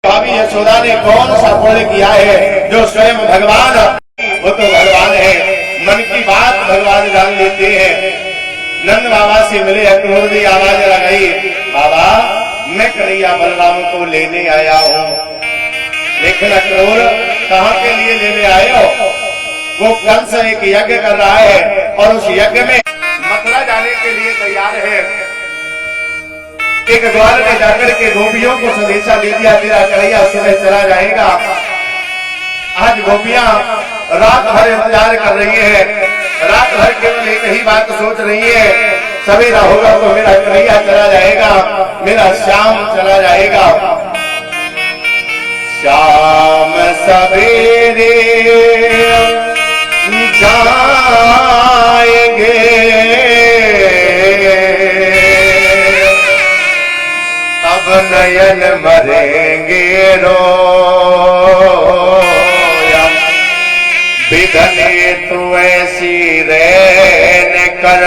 भाभी यशोदा ने कौन सा पुण्य किया है जो स्वयं भगवान, वो तो भगवान है, मन की बात भगवान जान लेते हैं। नंद बाबा से मिले, अक्रूर ने आवाज लगाई, बाबा मैं कन्हैया बलराम को लेने आया हूँ। लेकिन अक्रूर कहाँ के लिए लेने आए हो? वो कंस एक यज्ञ कर रहा है और उस यज्ञ में मथुरा जाने के लिए तैयार है। एक द्वार में जाकर के गोपियों को संदेशा दे दिया, तेरा कन्हैया सुबह चला जाएगा। आज गोपियां रात भर इंतजार कर रही है, रात भर केवल एक ही बात सोच रही है, सवेरा होगा तो मेरा कन्हैया चला जाएगा, मेरा श्याम चला जाएगा। श्याम सवेरे जाएंगे, अब नयन मरेंगे रोया, बिधने तू ऐसी रैन कर,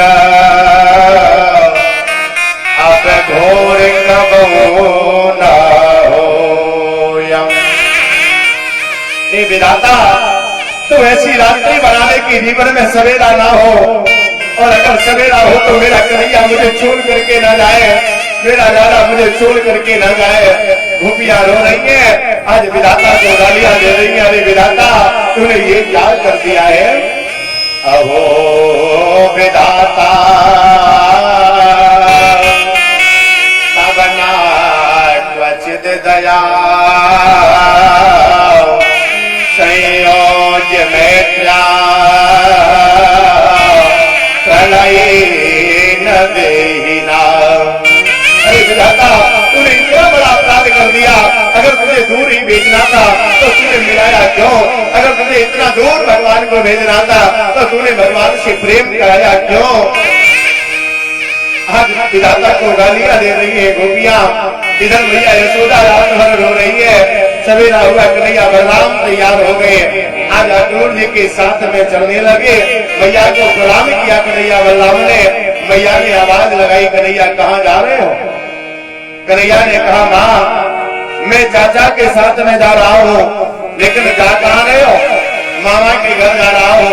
अब घोर कब ना होया। विधाता तो ऐसी रात्रि बनाने की जीवन में सवेरा ना हो, और अगर सवेरा हो तो मेरा कन्हैया मुझे छोड़ करके ना जाए, मेरा लाला मुझे छोड़ करके ना जाए। गोपियां रो रही है, आज विधाता को गालियां दे रही है, अरे विधाता तूने ये क्या कर दिया है? अहो विधाता तब ना क्वचित दया, संयोज मैत्र्या प्रलय न देहिना। अरे विधाता तूने इतना बड़ा अपराध कर दिया, अगर तुझे दूर ही भेजना था तो तूने मिलाया क्यों? अगर तुझे इतना दूर भगवान को भेजना था तो तूने भगवान से प्रेम कराया क्यों? आज विधाता को गालियां दे रही है गोपियां, इधर भैया यशोदा रात भर रो रही है। सवेरा हुआ, कन्हैया बलराम तैयार हो गए, आज अक्रूर जी के साथ में चलने लगे। मैया को प्रणाम किया कन्हैया बलराम ने। मैया ने आवाज लगाई, कन्हैया कहाँ जा रहे हो? कन्हैया ने कहा, माँ मैं चाचा के साथ में जा रहा हूँ। लेकिन जा कहाँ रहे हो? मामा के घर जा रहा हूँ,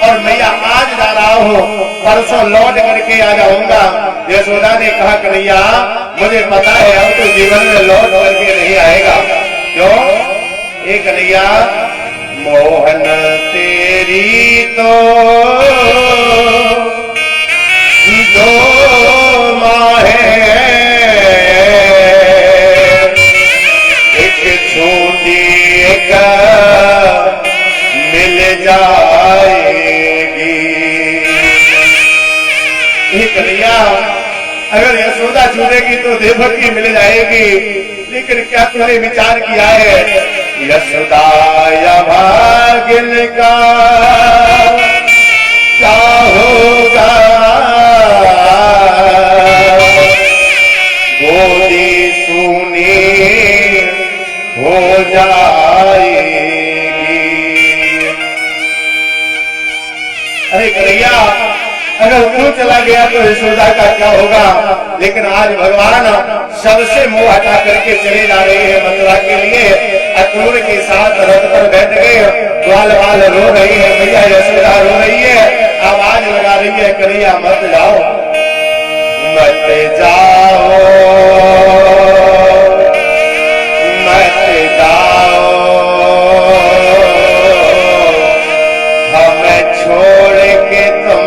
और मैया आज जा रहा हूँ, परसों लौट करके आ जाऊंगा। यशोदा ने कहा, कन्हैया मुझे पता है अब तो जीवन में लौट करके नहीं आएगा। क्यों? ये कन्हैया मोहन तेरी तो दो माँ है, एक छोटी एक मिल जाएगी। ये कन्हैया अगर यशोदा छूटेगी तो देवक की मिल जाएगी, लेकिन क्या तूने विचार किया है? यशोदा या भागिन का क्या होगा? गोदी सूनी हो जाएगी। अरे कन्हैया अगर तू चला गया तो यशोदा का क्या होगा? लेकिन आज भगवान सबसे मुंह हटा करके चले जा रहे हैं मथुरा के लिए। अक्रूर के साथ रथ पर बैठ गए, ग्वाल बाल रो रही है, मैया यशोदा रो रही है, आवाज लगा रही है, कन्हैया मत जाओ, मत जाओ, मत जाओ, हमें छोड़ के तुम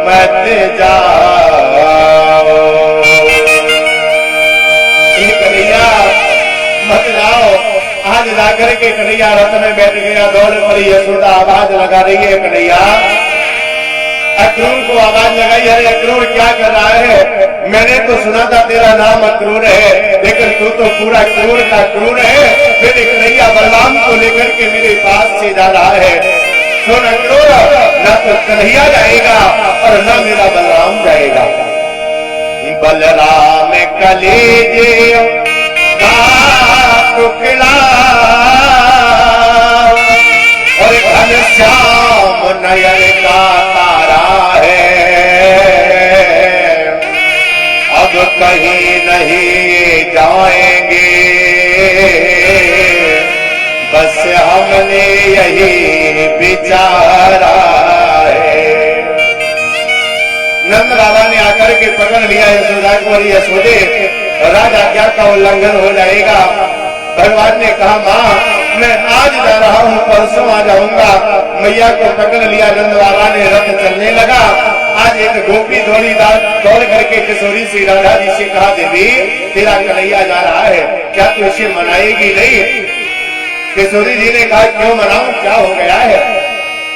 मत जाओ। कन्हैया मत जाओ। आज जाकर के कन्हैया रथ में बैठ गया, दौड़ पड़ी यशोदा, आवाज लगा रही है, कन्हैया अक्रूर को आवाज लगाई, अरे अक्रूर क्या कर रहा है? मैंने तो सुना था तेरा नाम अक्रूर है, लेकिन तू तो पूरा क्रूर का क्रूर है। मेरे कन्हैया बलराम को लेकर के मेरे पास से जा रहा है। सुन अक्रूर, न तो कन्हैया जाएगा और न मेरा बलराम जाएगा। बलराम कलेजे का टुकड़ा और घनश्याम नयन का तारा है, अब कहीं नहीं जाएंगे, राम ने यही विचारा है। नंद बाबा ने आकर के पकड़ लिया यशोदा को और यशोदे राज आज्ञा का उल्लंघन हो जाएगा। भगवान ने कहा माँ मैं आज जा रहा हूँ परसों आ जाऊंगा। मैया को पकड़ लिया। नंद बाबा ने रथ चलने लगा। आज एक गोपी दौड़ करके किशोरी श्री राधा जी से कहा देवी तेरा कन्हैया जा रहा है, क्या तू इसे मनाएगी नहीं? किशोरी जी ने कहा क्यों मनाऊं, क्या हो गया है?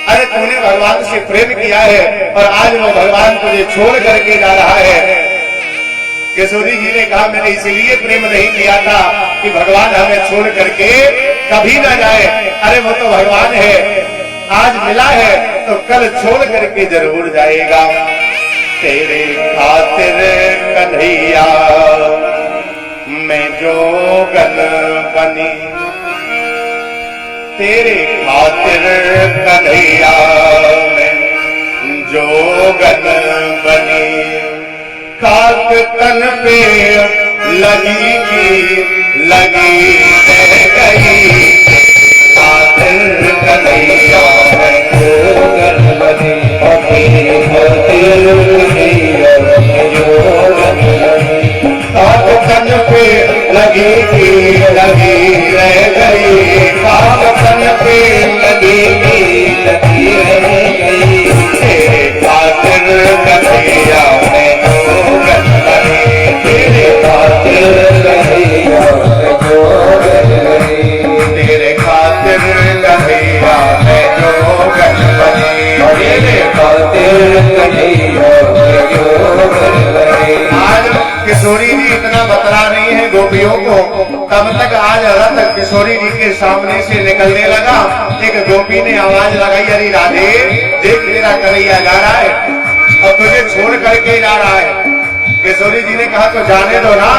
अरे तूने भगवान से प्रेम किया है और आज वो भगवान तुझे छोड़ करके जा रहा है। किशोरी जी ने कहा मैंने इसीलिए प्रेम नहीं किया था कि भगवान हमें छोड़ करके कभी ना जाए। अरे वो तो भगवान है, आज मिला है तो कल छोड़ करके जरूर जाएगा। तेरे खातिर कन्हैया मैं जोगन बनी, तेरे खातिर कन्हैया मैं जोगन बनी। खाक तन पे लगी की लगी रह गई, खातिर कन्हैया मैं जोगन बनी। खाक तन पे लगी की लगी रह गई, खाक तन पे लगी की लगी रह गई। तेरे खातिर कन्हैया मैं जोगन बनी, तेरे खातिर कन्हैया मैं जोगन बनी, तेरे खातिर कन्हैया मैं जोगन बनी, तेरे खातिर कन्हैया मैं जोगन बनी। आज किशोरी जी इतना बतला रही है गोपियों को, तब तक आज रथ किशोरी जी के सामने से निकलने लगा। एक गोपी ने आवाज लगाई अरे राधे देख तेरा कन्हैया जा रहा है और तुझे छोड़ करके जा रहा है। किशोरी जी ने कहा तो जाने दो ना।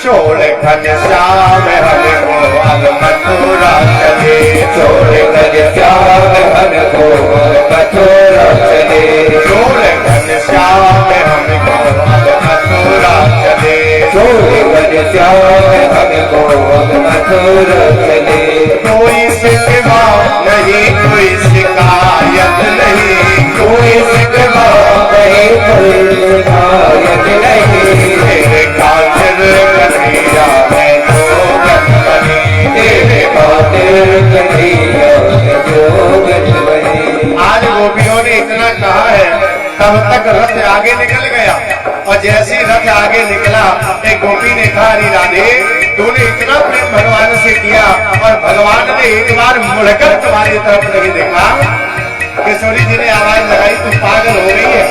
छोड़ घनश्याम हमको अब मथुरा चले, छोड़ घनश्याम हमको अब मथुरा चले, छोड़ घनश्याम हमको अब मथुरा चले, छोड़ घनश्याम हमको अब मथुरा चले। कोई शिकवा नहीं कोई शिकायत नहीं, कोई शिकवा नहीं कोई शिकायत नहीं। तेरे खातिर कन्हैया मैं जोगन बनी, तेरे खातिर कन्हैया मैं जोगन बनी। आज गोपियों ने इतना कहा है तब तक रथ आगे निकल गया और जैसे रथ आगे निकला एक गोपी ने कहा अरे राधे तूने इतना प्रेम भगवान से किया और भगवान ने एक बार मुड़कर तुम्हारी तरफ नहीं देखा। किशोरी जी ने आवाज लगाई तू पागल हो गई है,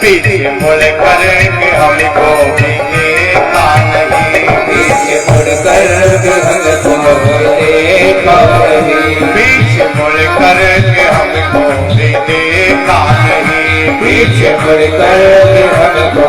पीछे मुड़ करके हमको भी देखा नहीं, पीछे मुड़ करके हमको देखा नहीं, पीछे मुड़ करके हमको भी देखा नहीं, पीछे मुड़ करके हमको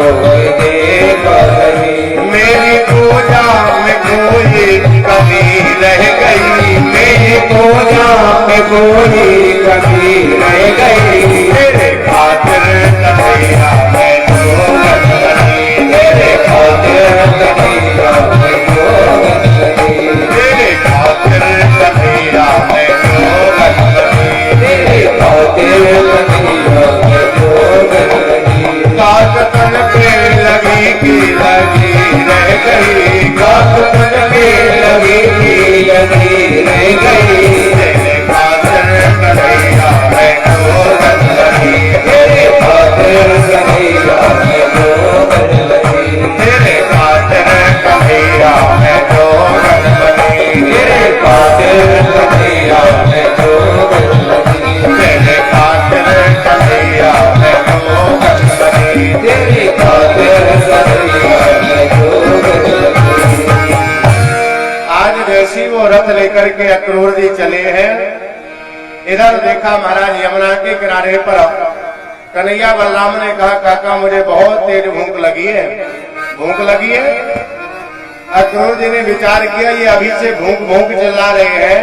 देखा नहीं। मेरी पूजा में कोई कमी रह गई, मेरी पूजा में कोई कमी रह गई। तेरे खातिर कन्हैया मैं जोगन बनी, तेरे खातिर कन्हैया मैं जोगन बनी, तेरे खातिर कन्हैया मैं जोगन बनी, तेरे खातिर कन्हैया मैं जोगन बनी। काक तन पे लगी की लगी रह गई, काक तन पे लगी की लगी रह गई। तेरे खातिर कन्हैया मैं जोगन बनी, तेरे खातिर कन्हैया मैं जोगन बनी, तेरे खातिर कन्हैया मैं जोगन बनी, तेरे खातिर कन्हैया मैं जोगन बनी, तेरे खातिर कन्हैया मैं जोगन बनी, तेरे खातिर कन्हैया मैं जोगन बनी। आज जैसी वो रथ लेकर के अक्रूर जी चले हैं, इधर देखा महाराज यमुना के किनारे पर कन्हैया बलराम ने कहा काका मुझे बहुत तेज भूख लगी है, भूख लगी है। अक्रूर जी ने विचार किया ये अभी से भूख भूख चिल्ला रहे हैं,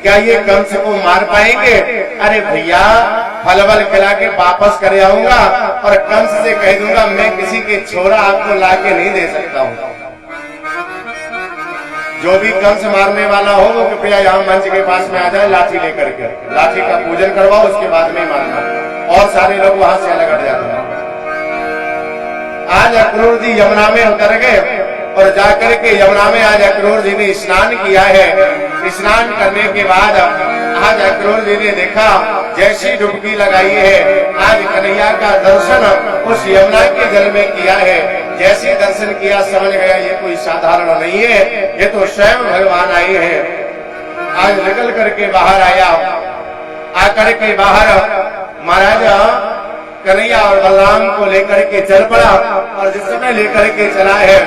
क्या ये कंस को मार पाएंगे? अरे भैया फल वल खिला के वापस कर आऊंगा और कंस से कह दूंगा मैं किसी के छोरा आपको ला के नहीं दे सकता हूँ। जो भी कंस मारने वाला हो वो कृपया यहाँ मंच के पास में आ जाए लाठी लेकर के, लाठी का पूजन करवाओ, उसके बाद में मारना। और सारे लोग वहां से अलग हट जाते हैं। आज अक्रूर जी यमुना में उतर गए और जाकर के यमुना में आज अक्रूर जी ने स्नान किया है। स्नान करने के बाद आज अक्रूर जी ने देखा, जैसी डुबकी लगाई है, आज कन्हैया का दर्शन उस यमुना के जल में किया है। जैसे दर्शन किया समझ गया ये कोई साधारण नहीं है, ये तो स्वयं भगवान आए हैं। आज निकल करके बाहर आया, आकर के बाहर महाराज कन्हैया और बलराम को लेकर के चल पड़ा और जिस समय लेकर के चला है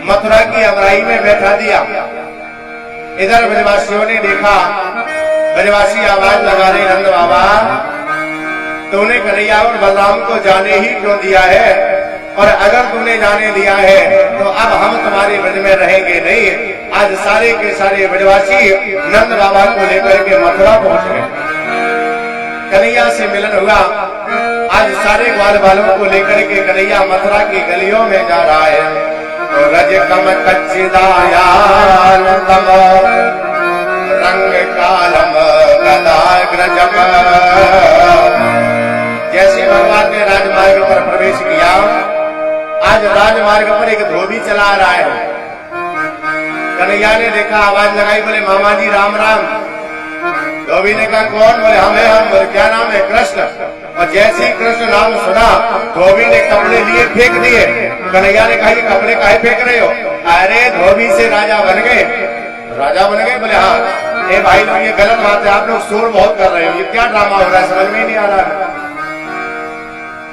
मथुरा की अमराई में बैठा दिया। इधर ब्रजवासियों ने देखा, ब्रजवासी आवाज लगा रहे, नंद बाबा तूने कन्हैया और बलराम को जाने ही क्यों दिया है, और अगर तूने जाने दिया है तो अब हम तुम्हारे ब्रज में रहेंगे नहीं। आज सारे के सारे ब्रजवासी नंद बाबा को लेकर के मथुरा पहुंच गए। कन्हैया से मिलन हुआ। आज सारे ग्वाल बालों को लेकर के कन्हैया मथुरा की गलियों में जा रहा है। रज कम कच्चिदायानंदम रंग कालम गदाग्रजम। जैसे भगवान ने राजमार्ग पर प्रवेश किया, आज राजमार्ग पर एक धोबी चला रहा है। कन्हैया ने देखा, आवाज लगाई, बोले मामा जी राम राम। धोबी ने कहा कौन? बोले हम। बोले क्या नाम है? कृष्ण। और जैसे ही कृष्ण नाम सुना धोबी ने कपड़े लिए फेंक दिए। कन्हैया ने कहा ये कपड़े काहे फेंक रहे हो? अरे धोबी से राजा बन गए। राजा बन गए? बोले हाँ। ए भाई लोग ये गलत बात है, आप लोग शोर बहुत कर रहे हो, ये क्या ड्रामा हो रहा है, समझ में नहीं आ रहा है।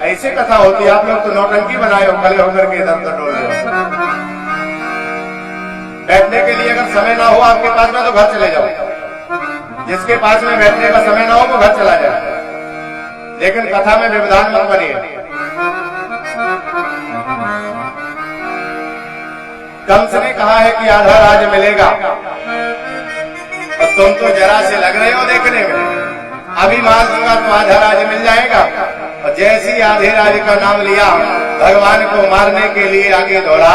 ऐसे कथा होती है, आप लोग तो नौटंकी बनाए हो, खड़े होकर के इधर उधर डोल रहे हो। बैठने के लिए अगर समय ना हो आपके पास में तो घर चले जाओ, जिसके पास में बैठने का समय ना हो वो घर चला जाए, लेकिन कथा में व्यवधान मत बनिए। कंस ने कहा है कि आधा राज मिलेगा और तुम तो जरा से लग रहे हो देखने में, अभी मार दूंगा तो आधा राज मिल जाएगा। और जैसे ही आधे राज का नाम लिया भगवान को मारने के लिए आगे दौड़ा।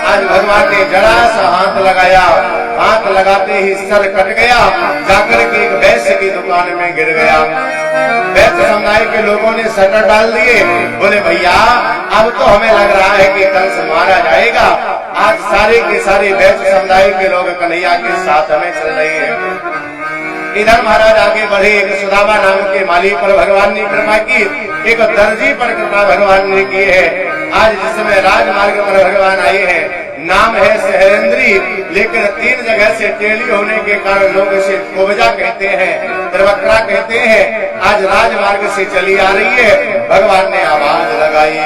आज भगवान ने जरा सा हाथ लगाया, हाथ लगाते ही सर कट गया, जाकर के एक वैश्य की दुकान में गिर गया। वैश्य समुदाय के लोगों ने शटर डाल दिए। बोले भैया अब तो हमें लग रहा है कि कंस मारा जाएगा। आज सारे के सारे वैश्य समुदाय के लोग कन्हैया के साथ हमें चल रहे हैं। इधर महाराज आगे बढ़े, एक सुदामा नाम के माली पर भगवान ने कृपा की, एक दर्जी पर कृपा भगवान ने की है। आज जिस समय राजमार्ग पर भगवान आए हैं, नाम है सहरेंद्री, लेकिन 3 जगह से टेली होने के कारण लोग इसे कोबजा कहते हैं, त्रिवक्रा कहते हैं। आज राजमार्ग से चली आ रही है, भगवान ने आवाज लगाई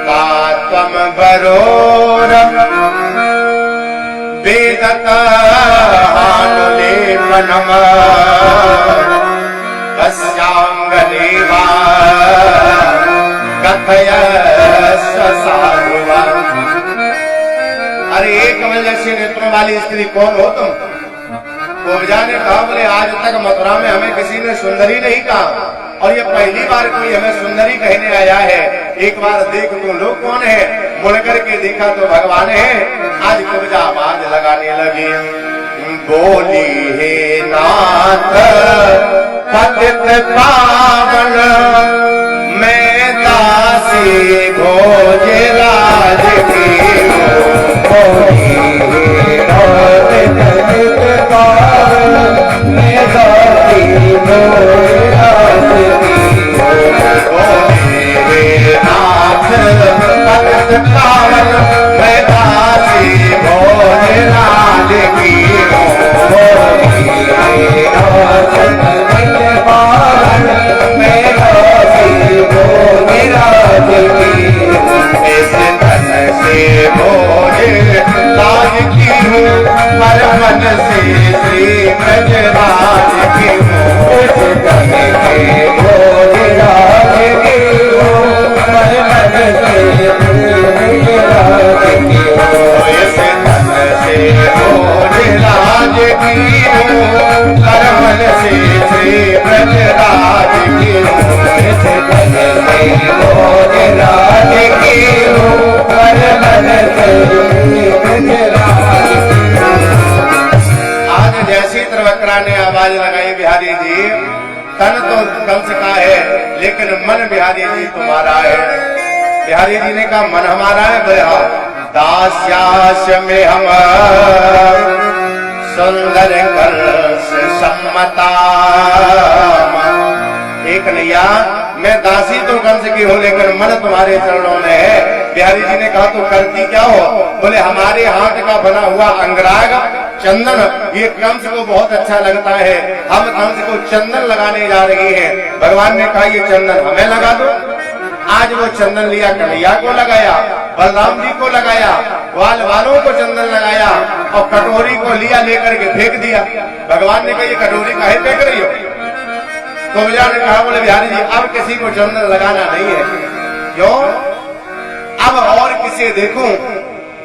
तात्म बरोर वेदत हानुलेपनम कस्यांगदेवा कथय साधुवा। अरे एक कमल जैसे नेत्रों वाली स्त्री कौन हो तुम? कोबजा ने कहा, बोले आज तक मथुरा में हमें किसी ने सुंदरी नहीं कहा और ये पहली बार कोई हमें सुंदरी कहने आया है। एक बार देख तो लोग कौन है? मुड़ करके देखा तो भगवान है। आज कोबजा आवाज लगाने लगी, बोली हे नाथ पतित पावन मैं दासी भोज राज की। बोली हे नाथ पतित पावन मैं दासी भोज राज की। बोली हे नाथ पतित पावन मैं दासी भोज राज की। हर मन से श्री ब्रजराज की भोज राज की हो, हर मन से ब्रजराज की हो। इस धन से भोज राज की हो, हर मन से श्री ब्रजराज की हो। इस धन से भोज राज की हो, हर मन से जी तन तो कंस का है लेकिन मन बिहारी जी तुम्हारा है। बिहारी जी ने कहा मन हमारा है, बोले हाँ। दास्यास में हम सुंदर कर्ष सम्मता, एक नैया मैं दासी तो कंस की हूँ लेकिन मन तुम्हारे चरणों में है। बिहारी जी ने कहा तो करती क्या हो? बोले हमारे हाथ का बना हुआ अंगराग चंदन ये कंस को बहुत अच्छा लगता है, हम कंस को चंदन लगाने जा रही हैं। भगवान ने कहा ये चंदन हमें लगा दो। आज वो चंदन लिया कन्हैया को लगाया, बलराम जी को लगाया, ग्वाल वालों को चंदन लगाया और कटोरी को लिया लेकर के फेंक दिया। भगवान ने कहा ये कटोरी काहे फेंक रही हो? कुबजा ने कहा बोले बिहारी जी अब किसी को चंदन लगाना नहीं है। क्यों? अब और किसे देखूं?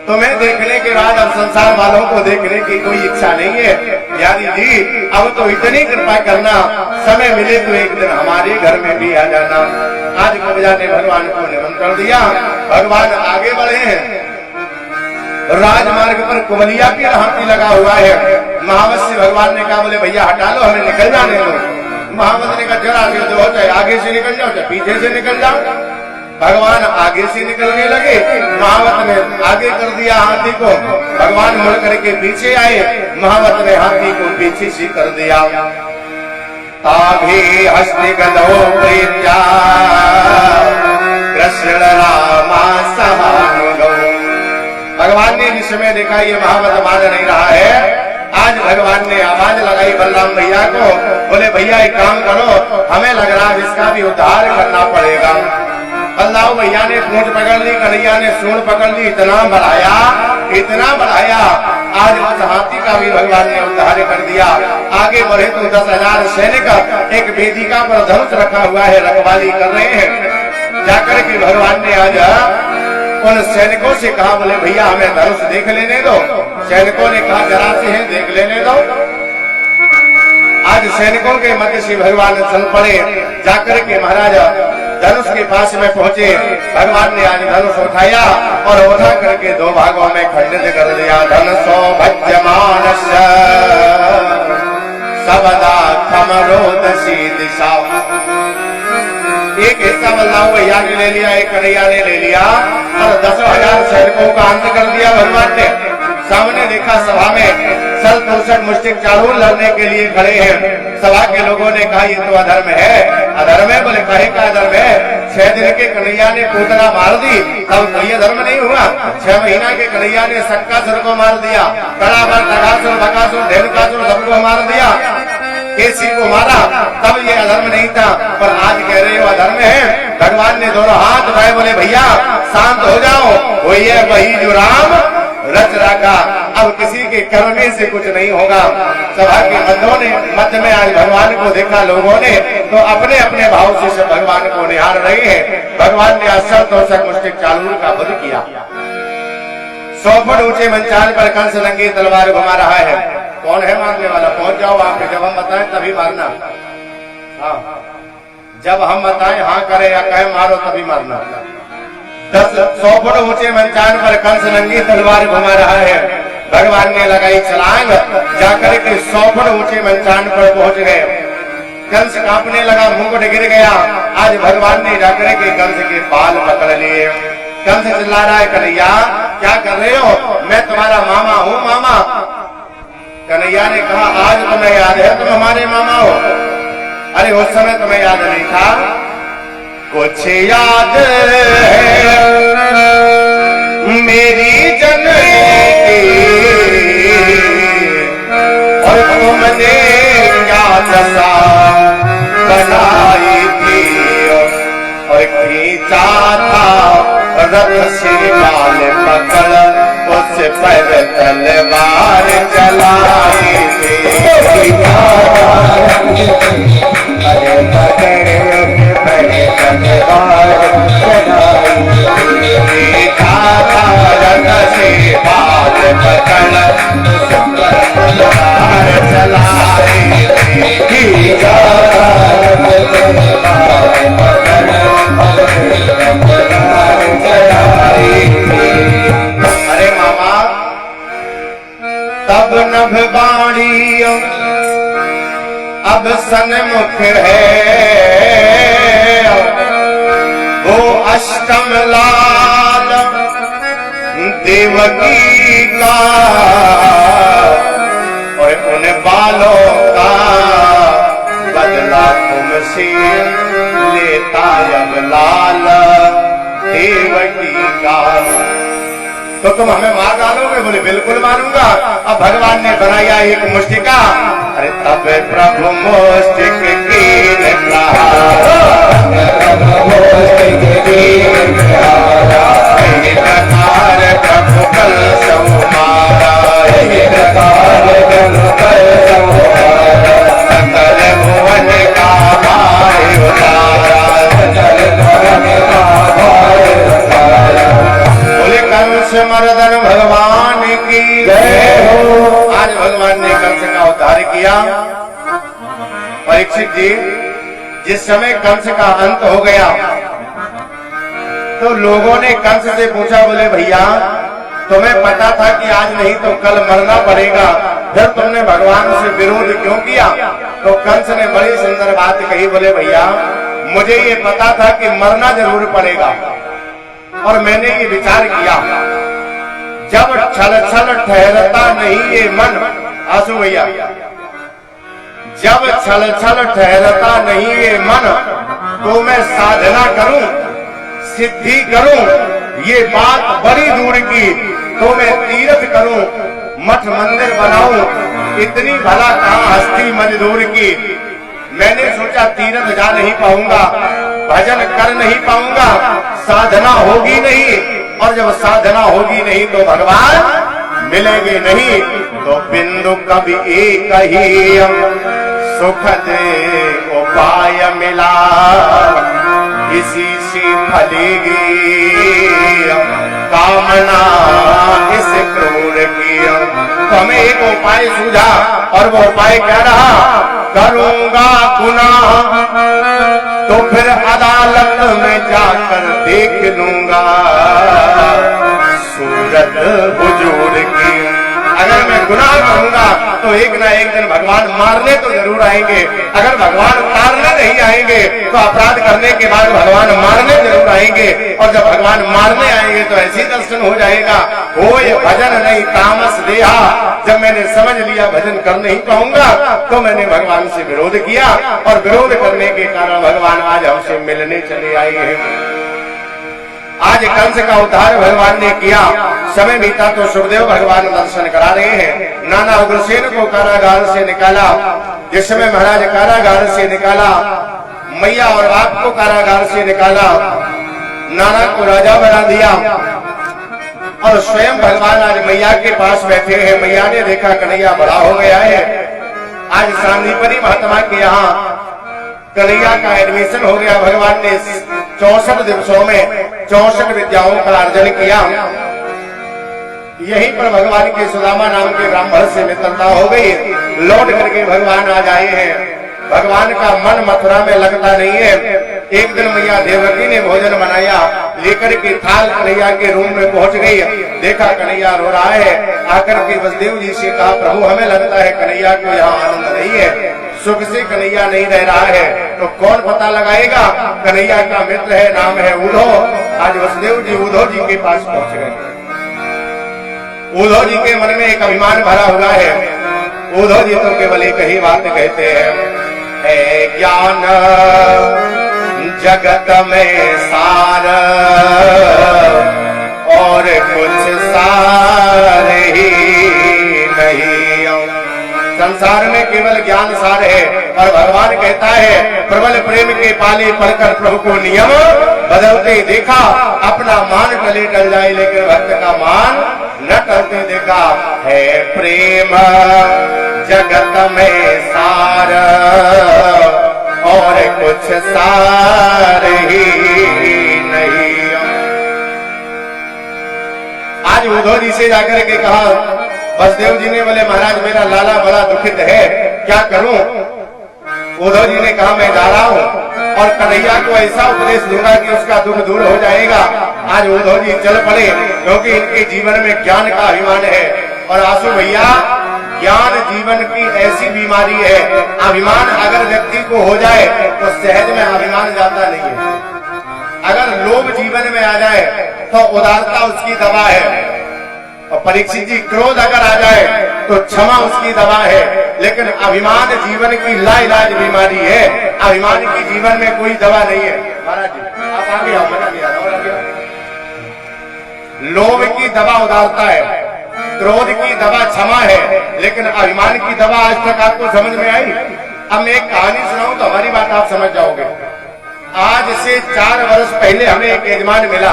तुम्हें देखने के बाद अब संसार वालों को देखने की कोई इच्छा नहीं है। बिहारी जी अब तो इतनी कृपा करना, समय मिले तो एक दिन हमारे घर में भी आ जाना। आज कुबजा ने भगवान को निमंत्रण दिया। भगवान आगे बढ़े हैं। राजमार्ग पर कुबलिया की हाथी लगा हुआ है। महावत से भगवान ने कहा बोले भैया हटा लो, हमें निकल जाने दो। महावत ने कहा जरा दो, चाहे आगे से निकल जाओ चाहे पीछे से निकल जाओ। भगवान आगे से निकलने लगे, महावत ने आगे कर दिया हाथी को। भगवान मुड़ करके पीछे आए, महावत ने हाथी को पीछे से कर दिया। ताभी हस्ति गदो प्रीत्या कृष्ण रामा सहानुगौ। भगवान ने जिस समय देखा ये महावत मान नहीं रहा है, आज भगवान ने आवाज लगाई बलराम भैया को, बोले भैया एक काम करो, हमें लग रहा है इसका भी उद्धार करना पड़ेगा। बलराम भैया ने पूंछ पकड़ ली, कन्हैया ने सूंड पकड़ ली, इतना बढ़ाया आज उस हाथी का भी भगवान ने उद्धार कर दिया। आगे बढ़े तो 10,000 सैनिक एक वेदिका पर धनुष रखा हुआ है, रखवाली कर रहे हैं। जाकर के भगवान ने आज उन सैनिकों से कहा बोले भैया हमें धनुष देख लेने दो। सैनिकों ने कहा जरा से है देख लेने दो। आज सैनिकों के मध्य से भगवान चल पड़े, जाकर के महाराज धनुष के पास में पहुंचे। भगवान ने आज धनुष उठाया और उठा करके दो भागों में खंडित कर दिया। धनुषो भज्यमानस्य सबदा खमरोदसी दिशा। एक हिस्सा बलराम भैया ने ले लिया, एक कन्हैया ने ले लिया और 10,000 सैनिकों का अंत कर दिया भगवान ने। सामने देखा सभा में सल 64 मुष्टिक चारों लड़ने के लिए खड़े हैं। सभा के लोगों ने कहा ये तो अधर्म है। अधर्म है? बोले कहे का अधर्म है? 6 दिन के कन्हैया ने पूतना मार दी, तब ये धर्म नहीं हुआ। 6 महीना के कन्हैया ने सक्कासुर को मार दिया, कड़ावर तगासुर बकासुर धेनुकासुर सबको मार दिया, केसी को मारा, तब ये अधर्म नहीं था। पर आज कह रहे हो अधर्म है। भगवान ने दोनों हाथ उठाए, बोले भैया शांत हो जाओ, वही जो राम रच रखा, अब किसी के करने से कुछ नहीं होगा। सभा के मध्य में आज भगवान को देखा लोगों ने, तो अपने अपने भाव से सब भगवान को निहार रहे हैं। भगवान ने 80 मुष्टिक चालू का वध किया। 100 फुट ऊंचे मंचान पर कंस नंगी तलवार घुमा रहा है। कौन है मारने वाला? पहुंच जाओ आप, जब हम बताएं तभी मारना। हाँ, जब हम बताएं हाँ करे या कहे मारो तभी मारना। 100 फुट ऊंचे मंचान पर कंस नंगी तलवार घुमा रहा है। भगवान ने लगाई छलांग, जाकर के 100 फुट ऊंचे मंचान पर पहुंच गए। कंस कांपने लगा, मुकुट गिर गया। आज भगवान ने जाकर के कंस के बाल पकड़ लिए। कंस चिल्ला रहा है कन्हैया क्या कर रहे हो? मैं तुम्हारा मामा हूँ मामा। कन्हैया ने कहा आज तुम्हें याद है तुम हमारे मामा हो? अरे उस समय तुम्हें याद नहीं था? कुछ याद है मेरी जननी और तुमने क्या दशा बनाई थी और खींचा था रथ से बाल पकड़ उस पर तलवार चलाई थी। अरे पकड़े तलवार चलाई रथ से बाल पकड़ उस पर तलवार चलाई थी। अरे मामा तब नभ बाणी अब सन्मुख है वो अष्टम लाल देवकी का, और उन बालों का बदला तुमसे लेता अब लाल देवकी का। तो तुम हमें मार डालोगे? बोले बिल्कुल मारूंगा। अब भगवान ने बनाया एक मुष्टिका। अरे तब प्रभु मुष्टिक कीन कहा, प्रभु कल संहारा, सकल भुवन का भाई उतारा, बोले कंस मर्दन भगवान की जय हो। आज भगवान ने कंस का उद्धार किया। परीक्षित जी, जिस समय कंस का अंत हो गया तो लोगों ने कंस से पूछा, बोले भैया तुम्हें पता था कि आज नहीं तो कल मरना पड़ेगा, फिर तुमने भगवान से विरोध क्यों किया? तो कंस ने बड़ी सुंदर बात कही, बोले भैया मुझे ये पता था कि मरना जरूर पड़ेगा, और मैंने ये विचार किया जब छल छल ठहरता नहीं ये मन, आंसू भैया, जब छल छल ठहरता नहीं ये मन तो मैं साधना करूं, सिद्धि करूं, ये बात बड़ी दूर की, तो मैं तीर्थ करूं, मठ मंदिर बनाऊं, इतनी भला कहां हस्ती मजदूर की। मैंने सोचा तीर्थ जा नहीं पाऊंगा, भजन कर नहीं पाऊंगा, साधना होगी नहीं, और जब साधना होगी नहीं तो भगवान मिलेंगे नहीं। तो बिंदु कभी एक ही सुखद उपाय मिला, इसी से फलेगी कामना इस क्रूर की। तो हमें एक उपाय सूझा, और वो उपाय क्या रहा? करूंगा गुनाह तो फिर अदालत में जाकर देख लूंगा सूरत हुजूर की। अगर मैं गुनाह करूंगा तो एक ना एक दिन भगवान मारने तो जरूर आएंगे। अगर भगवान मारने नहीं आएंगे तो अपराध करने के बाद भगवान मारने जरूर आएंगे, और जब भगवान मारने आएंगे तो ऐसी दर्शन हो जाएगा, वो ये भजन नहीं तामस देहा। जब मैंने समझ लिया भजन कर नहीं पाऊंगा तो मैंने भगवान से विरोध किया, और विरोध करने के कारण भगवान आज हमसे मिलने चले आए हैं। आज कंस का उद्धार भगवान ने किया। समय बीता तो सुखदेव भगवान दर्शन करा रहे हैं। नाना उग्रसेन को कारागार से निकाला। जिस समय महाराज कारागार से निकाला, मैया और बाप को कारागार से निकाला, नाना को राजा बना दिया, और स्वयं भगवान आज मैया के पास बैठे हैं। मैया ने देखा कन्हैया बड़ा हो गया है। आज सांदीपनी महात्मा के यहाँ कन्हैया का एडमिशन हो गया। भगवान ने 64 दिवसों में 64 विद्याओं का अर्जन किया। यहीं पर भगवान के सुदामा नाम के ब्राह्मण से मित्रता हो गई। लौट करके भगवान आज आए हैं। भगवान का मन मथुरा में लगता नहीं है। एक दिन मैया देवकी ने भोजन बनाया, लेकर के थाल कन्हैया के रूम में पहुंच गई। देखा कन्हैया रो रहा है। आकर के वसुदेव जी से कहा, प्रभु हमें लगता है कन्हैया को यहाँ आनंद नहीं है, सुख से कन्हैया नहीं रह रहा है, तो कौन पता लगाएगा? कन्हैया का मित्र है, नाम है उद्धव। आज वसुदेव जी उद्धव जी के पास पहुंच गए। उद्धव जी के मन में एक अभिमान भरा हुआ है। उद्धव जी तो केवल एक ही बात कहते हैं, है ज्ञान जगत में सार, और कुछ सार ही नहीं। संसार में केवल ज्ञान सार है, और भगवान कहता है प्रबल प्रेम के पाले पढ़कर प्रभु को नियम बदलते देखा। अपना मान टले टल जाए, लेकिन भक्त का मान न टलते देखा। है प्रेम जगत में सार, और कुछ सार ही नहीं। आज उद्धव जी से जाकर के कहा, वसुदेव जी ने बोले महाराज मेरा लाला बड़ा दुखित है, क्या करूं? उद्धव जी ने कहा मैं जा रहा हूं, और कन्हैया को ऐसा उपदेश दूंगा कि उसका दुख दूर हो जाएगा। आज उद्धव जी चल पड़े, क्योंकि इनके जीवन में ज्ञान का अभिमान है। और आंसू भैया, ज्ञान जीवन की ऐसी बीमारी है। अभिमान अगर व्यक्ति को हो जाए तो सहज में अभिमान जाता नहीं है। अगर लोभ जीवन में आ जाए तो उदारता उसकी दवा है। और परीक्षित जी, क्रोध अगर आ जाए तो क्षमा उसकी दवा है। लेकिन अभिमान जीवन की लाइलाज बीमारी है। अभिमान की जीवन में कोई दवा नहीं है। महाराज जी आप आगे आओ, मजा नहीं आ रहा। लोभ की दवा उदारता है, क्रोध की दवा क्षमा है, लेकिन अभिमान की दवा आज तक आपको समझ में आई? अब मैं एक कहानी सुनाऊं तो हमारी बात आप समझ जाओगे। आज से 4 वर्ष पहले हमें एक यजमान मिला।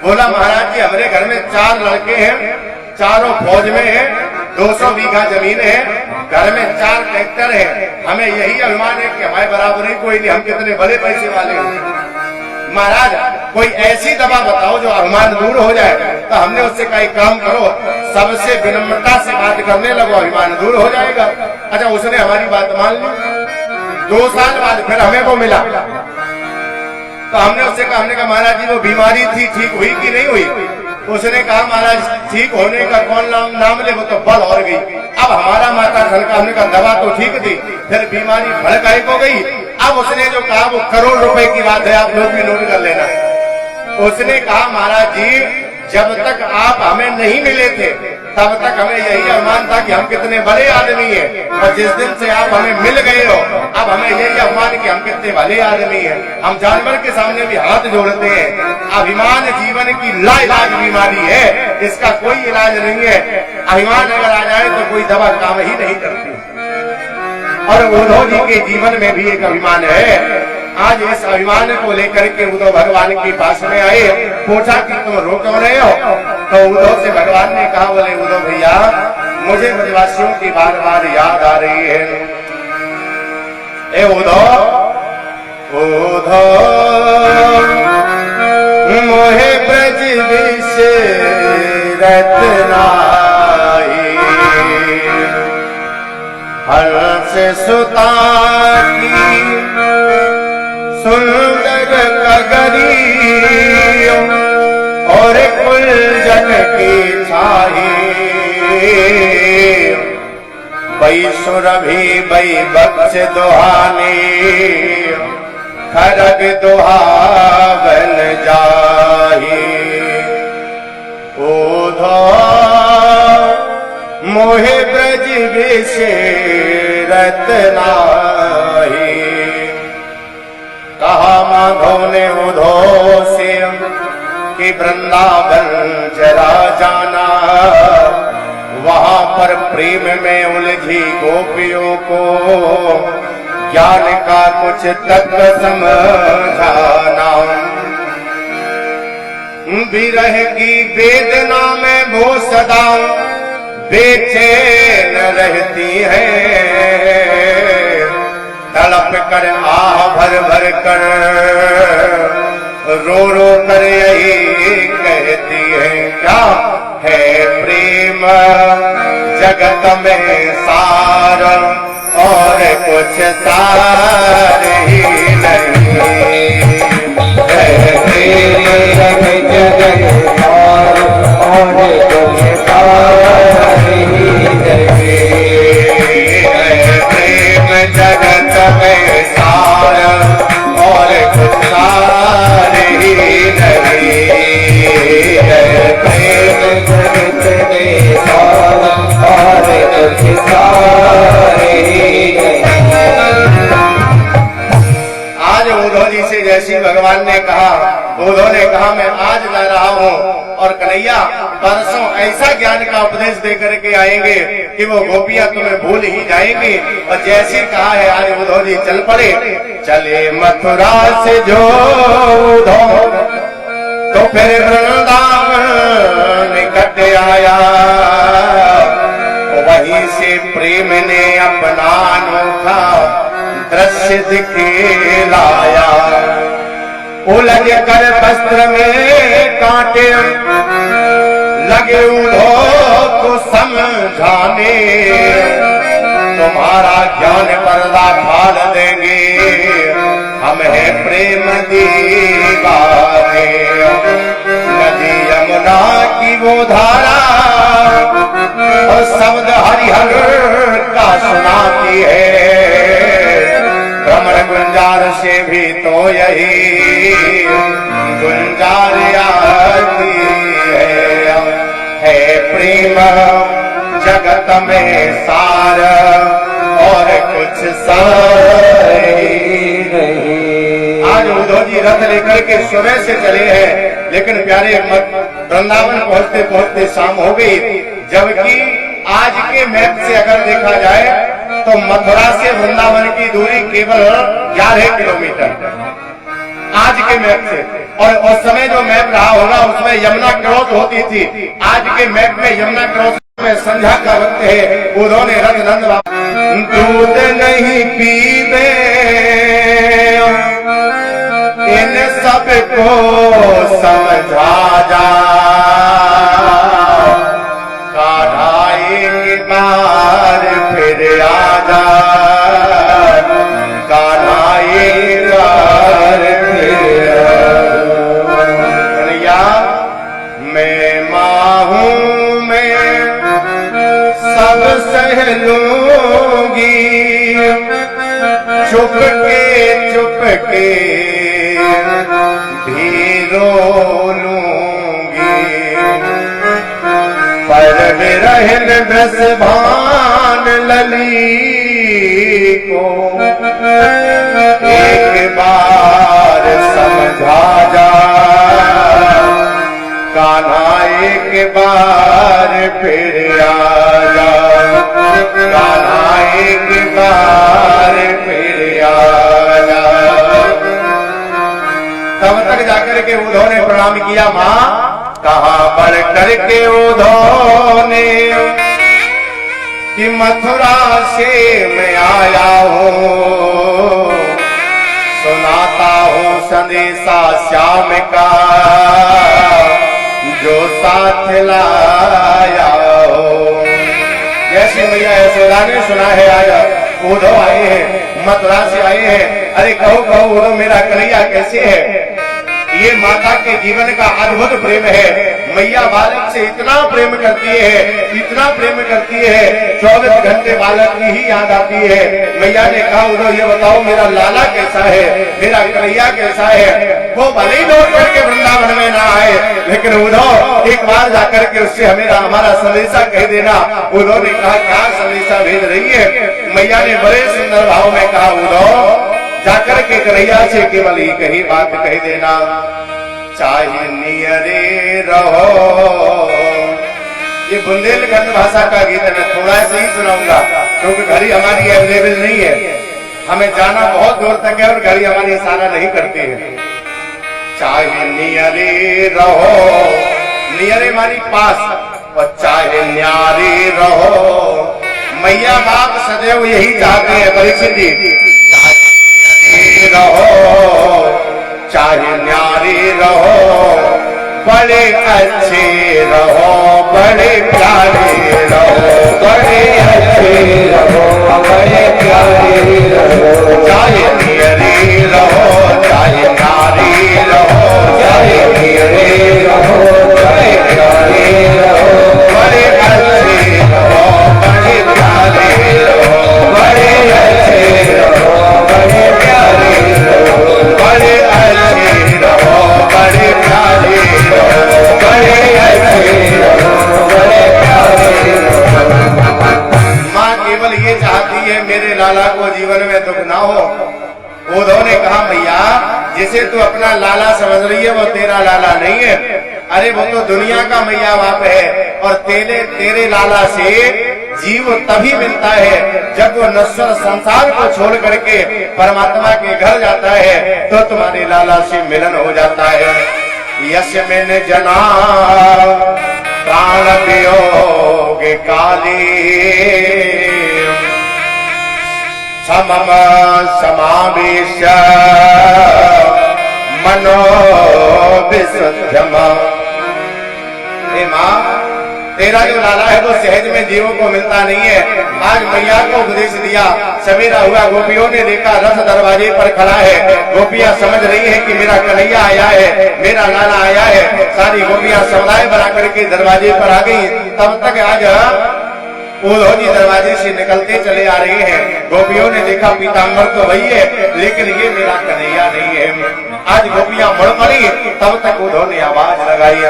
बोला महाराज जी हमारे घर में 4 लड़के हैं, चारों फौज में हैं, 200 बीघा जमीन है, घर में 4 ट्रैक्टर है। हमें यही अभिमान है कि हमारे बराबर ही कोई नहीं, हम कितने बड़े पैसे वाले हैं। महाराज कोई ऐसी दवा बताओ जो अभिमान दूर हो जाए। तो हमने उससे कहा काम करो, सबसे विनम्रता से बात करने लगो, अभिमान दूर हो जाएगा। अच्छा उसने हमारी बात मान ली। 2 साल बाद फिर हमें वो मिला तो हमने उससे कहा, हमने कहा महाराज जी वो बीमारी थी ठीक हुई कि नहीं हुई? उसने कहा महाराज ठीक होने का कौन नाम ले, वो तो बढ़ और गई। अब हमारा माता खनका, हमने कहा दवा तो ठीक थी, फिर बीमारी भड़काई हो गई। अब उसने जो कहा वो करोड़ रुपए की बात है, आप लोग भी नोट कर लेना। उसने कहा महाराज जी जब तक आप हमें नहीं मिले थे तब तक हमें यही अभिमान था कि हम कितने बड़े आदमी हैं, और जिस दिन से आप हमें मिल गए हो अब हमें यही अभिमान कि हम कितने भले आदमी हैं। हम जानवर के सामने भी हाथ जोड़ते हैं। अभिमान जीवन की लाइलाज बीमारी है, इसका कोई इलाज नहीं है। अभिमान अगर आ जाए तो कोई दवा काम ही नहीं करती। और उद्धव जी के जीवन में भी एक अभिमान है। आज इस अभिमान को लेकर के उद्धव भगवान के पास में आए, पूछा कि तुम रो क्यों रहे हो? तो उद्धव से भगवान ने कहा, बोले उद्धव भैया मुझे ब्रजवासियों की बार बार याद आ रही है। ए उद्धव मोहे ब्रज विशरत नाहि, हर्ष सुता की सुंदर कगरी और कुलजन की छाही, बई सुरभि बई बक्ष दुहानी, खरग दुहावन जाही। उद्धव मोहे ब्रज विशरत नाहि, कहा माधव ने उद्धव से कि वृंदावन जरा जाना, वहां पर प्रेम में उलझी गोपियों को ज्ञान का कुछ तत्व समझाना। विरह की वेदना में वो सदा बेचैन रहती है, तड़प कर आह भर भर कर रो रो कर यही कहती है, क्या है प्रेम जगत में सार और कुछ सार ही नहीं है। प्रेम जगत सार और कुछ सार ही नहीं है। प्रेम जगत में सार और कुछ सार ही नहीं है। प्रेम जगत में सार और कुछ सार ही नहीं। आज उद्धव जी से जैसी भगवान ने कहा, उद्धव ने कहा मैं आज जा रहा हूँ और कन्हैया परसों ऐसा ज्ञान का उपदेश दे करके आएंगे कि वो गोपियां तुम्हें भूल ही जाएंगी। और जैसे कहा है आज उद्धव जी चल पड़े। चले मथुरा से जो उद्धव तो फिर वृंदावन निकट आया, वहीं से प्रेम ने अपना अनोखा दृश्य दिखलाया। उलझ कर वस्त्र में कांटे लगे उद्धव को समझाने, तुम्हारा ज्ञान पर्दा फाड़ देंगे, हम है प्रेम दीवाने। नदी यमुना की वो धारा और शब्द हरिहर यही गुंजार आती है प्रेम जगत में सार और कुछ सार नहीं। आज उद्धव जी रथ लेकर के सुबह से चले हैं, लेकिन प्यारे वृंदावन पहुंचते पहुंचते शाम हो गई। जबकि आज के मैप से अगर देखा जाए तो मथुरा से वृंदावन की दूरी केवल 11 किलोमीटर आज के मैप से, और उस समय जो मैप रहा होगा उसमें यमुना क्रॉस होती थी। आज के मैप में यमुना क्रॉस में संध्या का वक्त है। उन्होंने रथ नंद दूध नहीं पीवे इन सबको समझा जा, काढ़ाई बार फिर आजा, काढ़ाई बार फिर आजा। मैं माँ हूँ, मैं सब सह लूंगी, चुप के भी रो लूंगी, पर विरहन बस भान लली को एक बार समझा जा, कान्हा एक बार फिर आजा, कान्हा एक बार फिर आजा। तब तक जाकर के उद्धव ने प्रणाम किया। माँ कहाँ बढ़ करके उद्धव ने कि मथुरा से मैं आया हूँ, सुनाता हूँ संदेशा श्याम का जो साथ लाया हो। जैसे मैया यशोदा ने सुना है आज उद्धव आए हैं, मथुरा से आए हैं। अरे कहो कहो उद्धव मेरा कन्हैया कैसे है? ये माता के जीवन का अद्भुत प्रेम है। मैया बालक से इतना प्रेम करती है, इतना प्रेम करती है, 24 घंटे बालक की ही याद आती है। मैया ने कहा उद्धव ये बताओ मेरा लाला कैसा है, मेरा कन्हैया कैसा है? वो भले ही लौट करके वृंदावन में ना आए, लेकिन उद्धव एक बार जाकर के उससे हमारा संदेशा कह देना। उद्धव ने कहा क्या संदेशा भेज रही है? मैया ने बड़े सुंदर भाव में कहा उद्धव जाकर के कन्हैया से केवल एक ही बात कह देना, चाहे नियरे रहो। ये बुंदेलखंड भाषा का गीत है, मैं थोड़ा सा ही सुनाऊंगा क्योंकि घड़ी हमारी अवेलेबल नहीं है, हमें जाना बहुत दूर तक है और घड़ी हमारी इशारा नहीं करती है। चाहे नियरे रहो, नियरे हमारी पास, और चाहे न्यारे रहो। मैया बाप सदैव यही चाहते हैं परीक्षित जी, रहो चाहे न्यारी रहो, बड़े अच्छे रहो, बड़े प्यारे रहो, बड़े अच्छे रहो, बड़े प्यारे रहो। चाहे न्यारी रहो, चाहे नारी रहो, चाहे न्यारी रहो, बड़े प्यारे रहो, बड़े अच्छे रहो, बड़े प्यारे रहो, बड़े अच्छे रहो, बड़े प्यारे बड़े अच्छे रहो, बड़े प्यारे रहो, बड़े अच्छे रहो, बड़े प्यारे रहो। माँ केवल ये चाहती है मेरे लाला को जीवन में दुख ना हो। उद्धव ने कहा भैया जिसे तू अपना लाला समझ रही है वो तेरा लाला नहीं है। अरे वो तो दुनिया का मैया बाप है, और तेरे लाला से जीव तभी मिलता है जब वो नश्वर संसार को छोड़ करके परमात्मा के घर जाता है, तो तुम्हारे लाला से मिलन हो जाता है। यश में जना प्राण वियोग काली, समम समावेश मनो विशुद्धमा। हे माँ तेरा जो लाला है वो सहज में जीवों को मिलता नहीं है। आज मैया को उपदेश दिया, सवेरा हुआ, गोपियों ने देखा रथ दरवाजे पर खड़ा है। गोपियां समझ रही है कि मेरा कन्हैया आया है, मेरा लाला आया है। सारी गोपियां समुदाय बना करके दरवाजे पर आ गई। तब तक आज उद्धव जी दरवाजे से निकलते चले आ रहे हैं। गोपियों ने देखा पीताम्बर तो वही है, लेकिन ये मेरा कन्हैया नहीं है। आज गोपियां मुड़ पड़ी, तब तक उद्धव ने आवाज लगाई,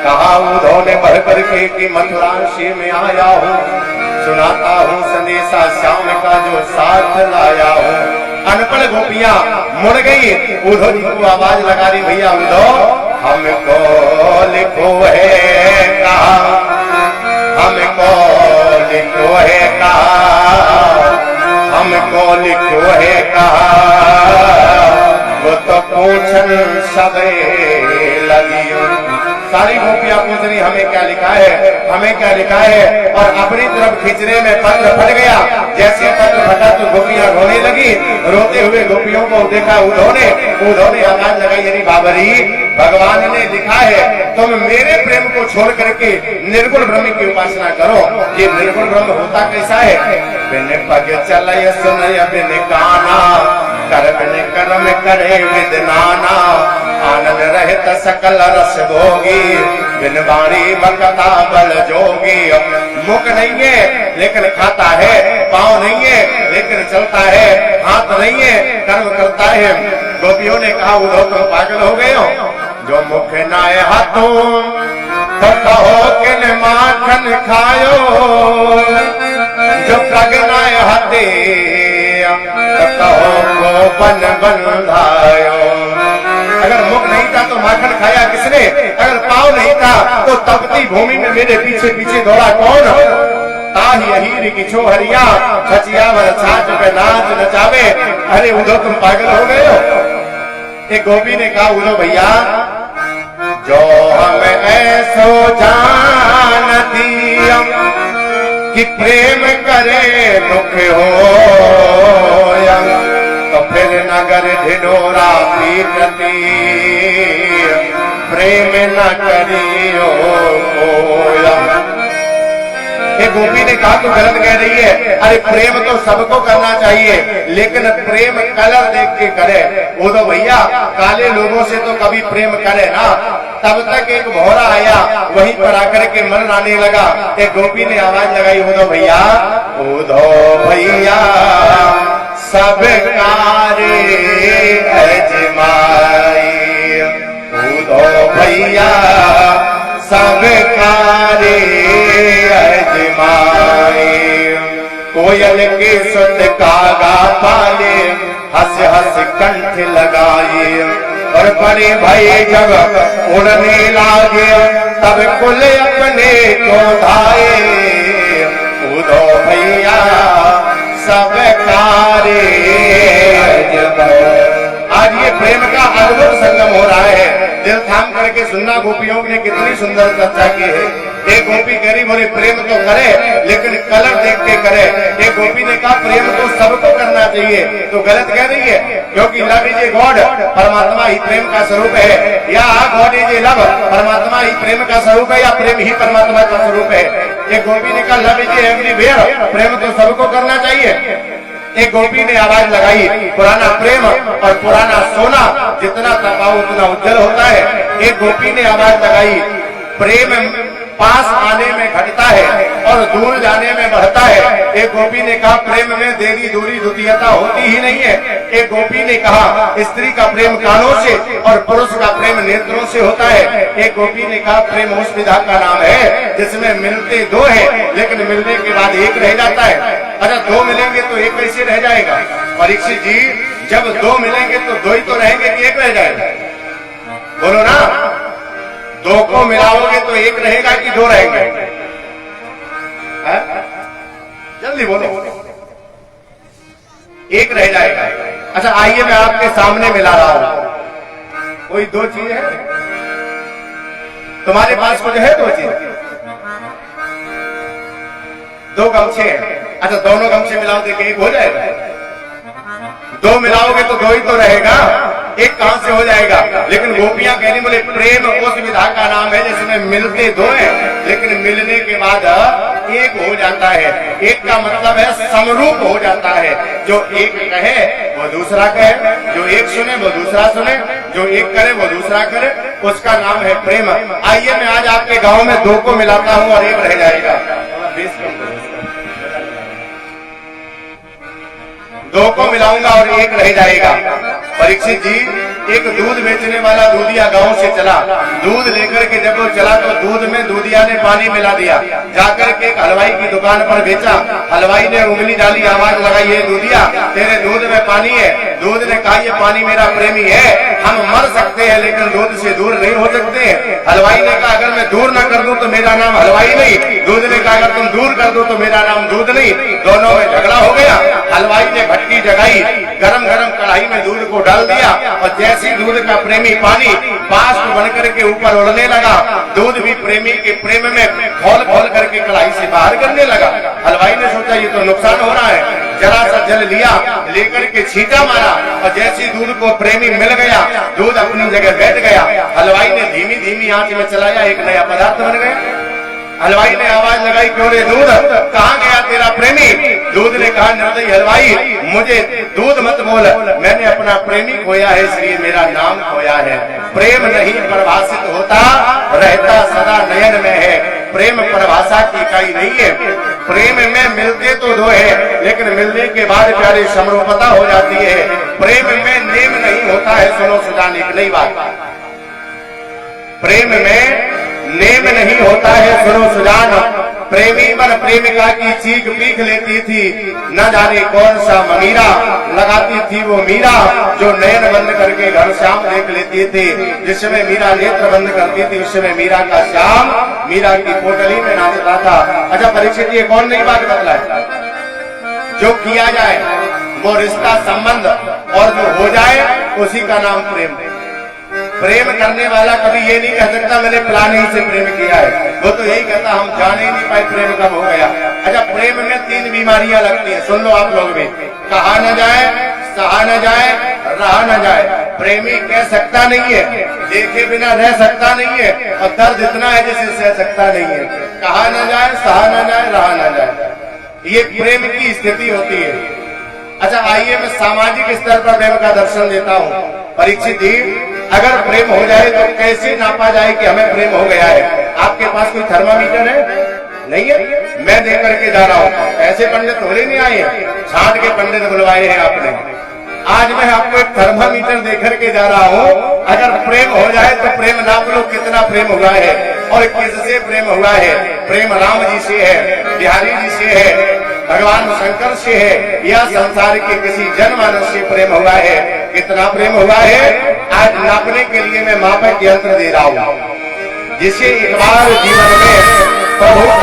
कहा उद्धव ने बढ़कर के कि मथुरा से में आया हूँ, सुनाता हूँ संदेशा श्याम का जो साथ लाया हूँ। अनपढ़ गोपियां मुड़ गई, उद्धव जी को आवाज लगा रही, भैया उद्धव हमको लिखो है कहा, हमको लिखो है कहा, हमको लिखो है कहा, वो तो पूछन सबे लगी। सारी गोपियां पूछ रही हमें क्या लिखा है, हमें क्या लिखा है। और अपनी तरफ खींचने में पत्र फट गया। जैसे पत्र फटा तो गोपियां रोने लगी। रोते हुए गोपियों को देखा उद्धव ने आवाज लगाई, यानी बाबरी भगवान ने लिखा है तुम मेरे प्रेम को छोड़ करके निर्गुण ब्रह्म की उपासना करो। ये निर्गुण ब्रह्म होता कैसा है? बिन पग चलय सुनय बिन काना, कर बिन कर्म करे विद नाना, आनंद रहित सकल रस भोगी, बिन बाणी बकता बल जोगी। मुख नहीं है लेकिन खाता है, पाँव नहीं है लेकिन चलता है, हाथ नहीं है कर्म करता है। गोपियों ने कहा उद्धव तुम पागल हो गए हो, जो मुख नाय हाथों तो कहो किन माखन खायो, जो प्रग नाय हाथे तो कहो को बन बंधायो। अगर मुख नहीं था तो माखन खाया किसने? अगर पाँव नहीं था तो तपती भूमि में मेरे पीछे पीछे दौड़ा कौन? ताही अहीर की छो हरिया, छचिया वर छाछ पे नाच नचावे। अरे उद्धव तुम पागल हो गए हो। एक गोपी ने कहा उद्धव भैया जो हम ऐसो जान दिया कि प्रेम करे दुख हो, तो फिर नगर ढिढोरा पीटती, प्रेम न करियो कोया। एक गोपी ने कहा तो गलत कह रही है। अरे प्रेम तो सबको करना चाहिए, लेकिन प्रेम कलर देख के करे। उद्धव भैया काले लोगों से तो कभी प्रेम करे ना। तब तक एक भौरा आया, वहीं पर आकर के मन आने लगा। एक गोपी ने आवाज लगाई उद्धव भैया, उद्धव भैया सब कारे अजमाई, उद्धव भैया सब कारे अजमाए। कोयल के सुत कागा पाले, हंस हंस कंठ लगाए। और बड़े भाई जब उड़ने लागे, तब कुल अपने को धाए, उद्धव भैया सब कारे अजमाए। आज ये प्रेम का अद्भुत संगम हो रहा है। दिल थाम करके सुनना, गोपियों ने कितनी सुंदर चर्चा की है। एक गोपी कह रही बोले प्रेम तो करे लेकिन कलर देख के करे। एक गोपी ने कहा प्रेम तो सबको करना चाहिए, तो गलत कह रही है, क्योंकि लव इज ए गॉड, परमात्मा ही प्रेम का स्वरूप है। या गॉड इज ए लव, परमात्मा ही प्रेम का स्वरूप है, या प्रेम ही परमात्मा का स्वरूप है। एक गोपी ने कहा लव इज एवरीवेयर, प्रेम तो सबको करना चाहिए। एक गोपी ने आवाज लगाई, पुराना प्रेम और पुराना सोना जितना तपाओ उतना उज्जवल होता है। एक गोपी ने आवाज लगाई, प्रेम पास आने में घटता है और दूर जाने में बढ़ता है। एक गोपी ने कहा प्रेम में देरी दूरी द्वितीयता होती ही नहीं है। एक गोपी ने कहा स्त्री का प्रेम कानों से और पुरुष का प्रेम नेत्रों से होता है। एक गोपी ने कहा प्रेम उस विधा का नाम है जिसमें मिलते दो है लेकिन मिलने के बाद एक रह जाता है। अच्छा दो मिलेंगे तो एक कैसे रह जाएगा? परीक्षित जी जब दो मिलेंगे तो दो ही तो रहेंगे कि एक रह जाएगा? बोलो ना, दो को मिलाओगे तो एक रहेगा कि दो रहेंगे? जल्दी बोलो। एक रह जाएगा। अच्छा आइए मैं आपके सामने मिला रहा हूं। कोई दो चीज है तुम्हारे पास? कुछ है दो चीज? दो गमछे हैं। अच्छा दोनों गमछे मिलाओगे कि एक हो जाएगा? दो मिलाओगे तो दो ही तो रहेगा, एक कहां से हो जाएगा? लेकिन गोपियां कह रही बोले प्रेम उस विधा का नाम है जिसमें मिलते दो हैं लेकिन मिलने के बाद एक हो जाता है। एक का मतलब है समरूप हो जाता है। जो एक कहे वो दूसरा कहे, जो एक सुने वो दूसरा सुने, जो एक करे वो दूसरा करे, उसका नाम है प्रेम। आइए मैं आज आपके गांव में दो को मिलाता हूं और एक रह जाएगा। दो को मिलाऊंगा और एक रह जाएगा। परीक्षित जी, एक दूध बेचने वाला दूधिया गांव से चला, दूध लेकर के जब वो चला तो दूध में दूधिया ने पानी मिला दिया, जाकर के एक हलवाई की दुकान पर बेचा। हलवाई ने उंगली डाली, आवाज लगाई, ये दूधिया तेरे दूध में पानी है। दूध ने कहा, ये पानी मेरा प्रेमी है, हम मर सकते हैं लेकिन दूध से दूर नहीं हो सकते। हलवाई ने कहा, अगर मैं दूर न कर दूं तो मेरा नाम हलवाई नहीं। दूध ने कहा, अगर तुम दूर कर दो तो मेरा नाम दूध नहीं। दोनों में झगड़ा हो गया। हलवाई ने भट्टी जगाई, गरम गरम कढ़ाई में दूध को डाल दिया और जैसे दूध का प्रेमी पानी बाष्प बनकर के ऊपर उड़ने लगा, दूध भी प्रेमी के प्रेम में खोल खोल करके कढ़ाई से बाहर करने लगा। हलवाई ने सोचा ये तो नुकसान हो रहा है, जरा सा जल लिया, लेकर के छींटा मारा और जैसे दूध को प्रेमी मिल गया, दूध अपनी जगह बैठ गया। हलवाई ने धीमी धीमी आंच में चलाया, एक नया पदार्थ बन गया। हलवाई ने आवाज लगाई, क्यों रे दूध, कहाँ गया तेरा प्रेमी? दूध ने कहा, निर्दयी हलवाई, मुझे दूध मत बोल, मैंने अपना प्रेमी खोया है इसलिए मेरा नाम खोया है। प्रेम नहीं परिभाषित होता, रहता सदा नयन में है। प्रेम परिभाषा की इकाई नहीं है। प्रेम में मिलते तो दो है, लेकिन मिलने के बाद प्यारी समरूपता हो जाती है। प्रेम में नेम नहीं होता है। सुनो सुजान, एक नई बात, प्रेम में नेम नहीं होता है। सुनो सुजान, प्रेमी मन प्रेमिका की चीख पीख लेती थी, न जाने कौन सा ममीरा लगाती थी वो मीरा, जो नयन बंद करके घर श्याम देख लेती थी। जिस समय मीरा नेत्र बंद करती थी उस समय मीरा का श्याम मीरा की कोटली में नाचता था। अच्छा परीक्षित, ये कौन नई बात बतलाए? जो किया जाए वो रिश्ता संबंध और जो हो जाए उसी का नाम प्रेम। प्रेम करने वाला कभी ये नहीं कह सकता मैंने प्लानिंग से प्रेम किया है, वो तो यही कहता हम जाने ही नहीं पाए प्रेम कब हो गया। अच्छा, प्रेम में 3 बीमारियां लगती हैं, सुन लो आप लोग भी। कहा न जाए, सहा न जाए, रहा न जाए। प्रेमी कह सकता नहीं है, देखे बिना रह सकता नहीं है, और दर्द इतना है जिसे सह सकता नहीं है। कहा न जाए, सहा न जाए, रहा न जाए, ये प्रेम की स्थिति होती है। अच्छा आइए मैं सामाजिक स्तर पर प्रेम का दर्शन देता हूँ। परीक्षित जी, अगर प्रेम हो जाए तो कैसे नापा जाए कि हमें प्रेम हो गया है? आपके पास कोई थर्मामीटर है? नहीं है? मैं दे करके जा रहा हूँ। ऐसे पंडित थोड़े नहीं आए हैं, छाट के पंडित बुलवाए हैं आपने। आज मैं आपको एक थर्मामीटर दे करके जा रहा हूँ। अगर प्रेम हो जाए तो प्रेम नाप लो कितना प्रेम हुआ है और किससे प्रेम हुआ है। प्रेम राम जी से है, बिहारी जी से है, भगवान शंकर से है, या संसार के किसी जनमानस से प्रेम हुआ है। कितना प्रेम हुआ है आज नापने के लिए मैं मापक यंत्र दे रहा हूँ, जिसे एक बार जीवन में प्रभु